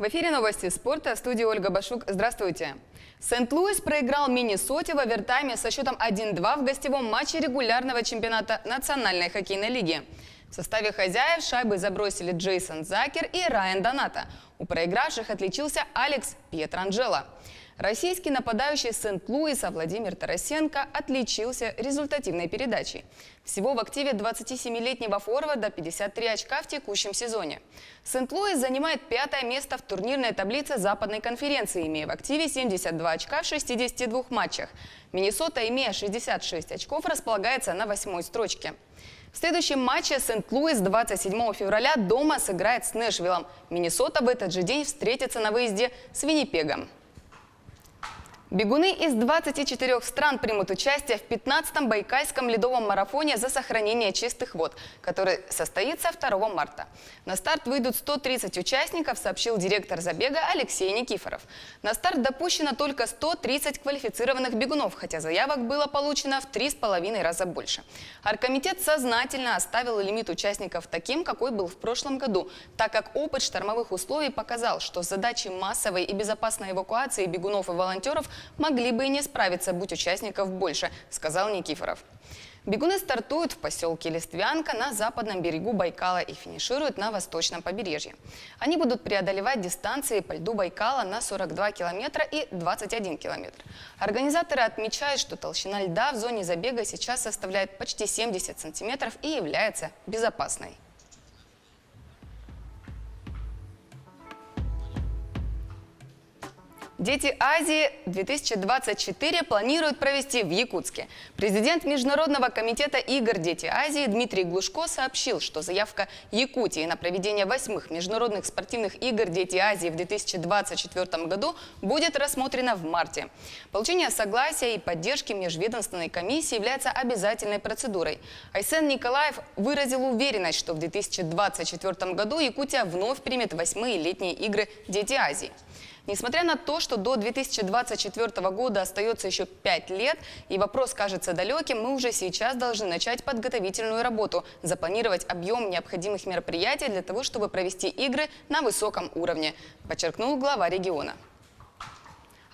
В эфире новости спорта. В студии Ольга Башук. Здравствуйте. Сент-Луис проиграл Миннесоте в овертайме со счетом 1-2 в гостевом матче регулярного чемпионата Национальной хоккейной лиги. В составе хозяев шайбы забросили Джейсон Закер и Райан Доната. У проигравших отличился Алекс Пьетранджело. Российский нападающий Сент-Луиса Владимир Тарасенко отличился результативной передачей. Всего в активе 27-летнего форварда 53 очка в текущем сезоне. Сент-Луис занимает 5-е место в турнирной таблице Западной конференции, имея в активе 72 очка в 62 матчах. Миннесота, имея 66 очков, располагается на 8-й строчке. В следующем матче Сент-Луис 27 февраля дома сыграет с Нэшвиллом. Миннесота в этот же день встретится на выезде с Виннипегом. Бегуны из 24 стран примут участие в 15-м Байкальском ледовом марафоне за сохранение чистых вод, который состоится 2 марта. На старт выйдут 130 участников, сообщил директор забега Алексей Никифоров. На старт допущено только 130 квалифицированных бегунов, хотя заявок было получено в 3,5 раза больше. Оргкомитет сознательно оставил лимит участников таким, какой был в прошлом году, так как опыт штормовых условий показал, что с задачей массовой и безопасной эвакуации бегунов и волонтеров могли бы и не справиться, будь участников больше, сказал Никифоров. Бегуны стартуют в поселке Листвянка на западном берегу Байкала и финишируют на восточном побережье. Они будут преодолевать дистанции по льду Байкала на 42 километра и 21 километр. Организаторы отмечают, что толщина льда в зоне забега сейчас составляет почти 70 сантиметров и является безопасной. Дети Азии 2024 планируют провести в Якутске. Президент Международного комитета игр «Дети Азии» Дмитрий Глушко сообщил, что заявка Якутии на проведение 8-х международных спортивных игр «Дети Азии» в 2024 году будет рассмотрена в марте. Получение согласия и поддержки межведомственной комиссии является обязательной процедурой. Айсен Николаев выразил уверенность, что в 2024 году Якутия вновь примет 8-е летние игры «Дети Азии». Несмотря на то, что до 2024 года остается еще 5 лет, и вопрос кажется далеким, мы уже сейчас должны начать подготовительную работу, запланировать объем необходимых мероприятий для того, чтобы провести игры на высоком уровне, подчеркнул глава региона.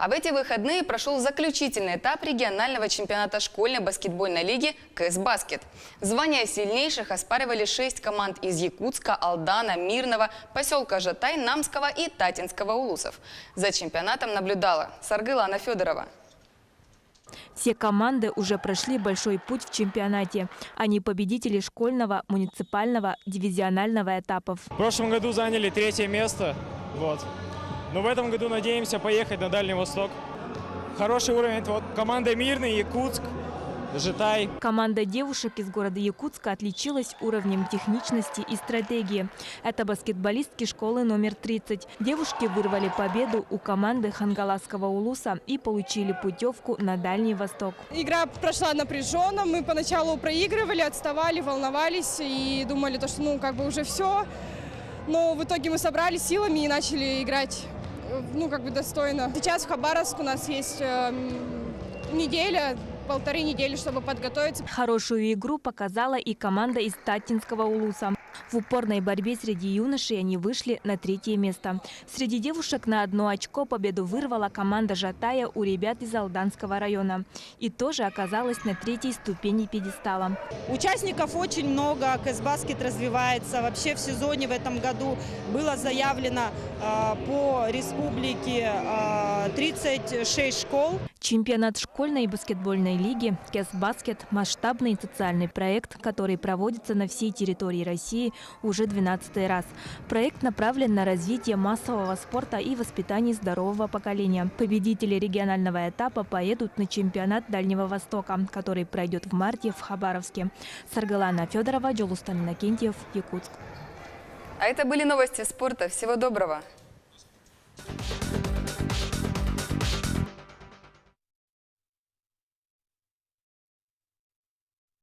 А в эти выходные прошел заключительный этап регионального чемпионата школьной баскетбольной лиги КС-Баскет. Звания сильнейших оспаривали 6 команд из Якутска, Алдана, Мирного, поселка Жатай, Намского и Татинского улусов. За чемпионатом наблюдала Саргылана Федорова. Все команды уже прошли большой путь в чемпионате. Они победители школьного, муниципального, дивизионального этапов. В прошлом году заняли 3-е место. Но в этом году надеемся поехать на Дальний Восток. Хороший уровень. Команда Мирный, Якутск, Жатай. Команда девушек из города Якутска отличилась уровнем техничности и стратегии. Это баскетболистки школы номер 30. Девушки вырвали победу у команды Хангаласского улуса и получили путевку на Дальний Восток. Игра прошла напряженно. Мы поначалу проигрывали, отставали, волновались и думали, что уже все. Но в итоге мы собрались силами и начали играть достойно. Сейчас в Хабаровск у нас есть полторы недели, чтобы подготовиться. Хорошую игру показала и команда из Татинского улуса. В упорной борьбе среди юношей они вышли на 3-е место. Среди девушек на 1 очко победу вырвала команда Жатая у ребят из Алданского района. И тоже оказалась на 3-й ступени пьедестала. Участников очень много, КС-Баскет развивается. Вообще в сезоне в этом году было заявлено по республике 36 школ. Чемпионат школьной баскетбольной лиги КС-Баскет – масштабный социальный проект, который проводится на всей территории России уже 12-й раз. Проект направлен на развитие массового спорта и воспитание здорового поколения. Победители регионального этапа поедут на чемпионат Дальнего Востока, который пройдет в марте в Хабаровске. Саргылана Федорова, Джолустан Иннокентьев, Якутск. А это были новости спорта. Всего доброго!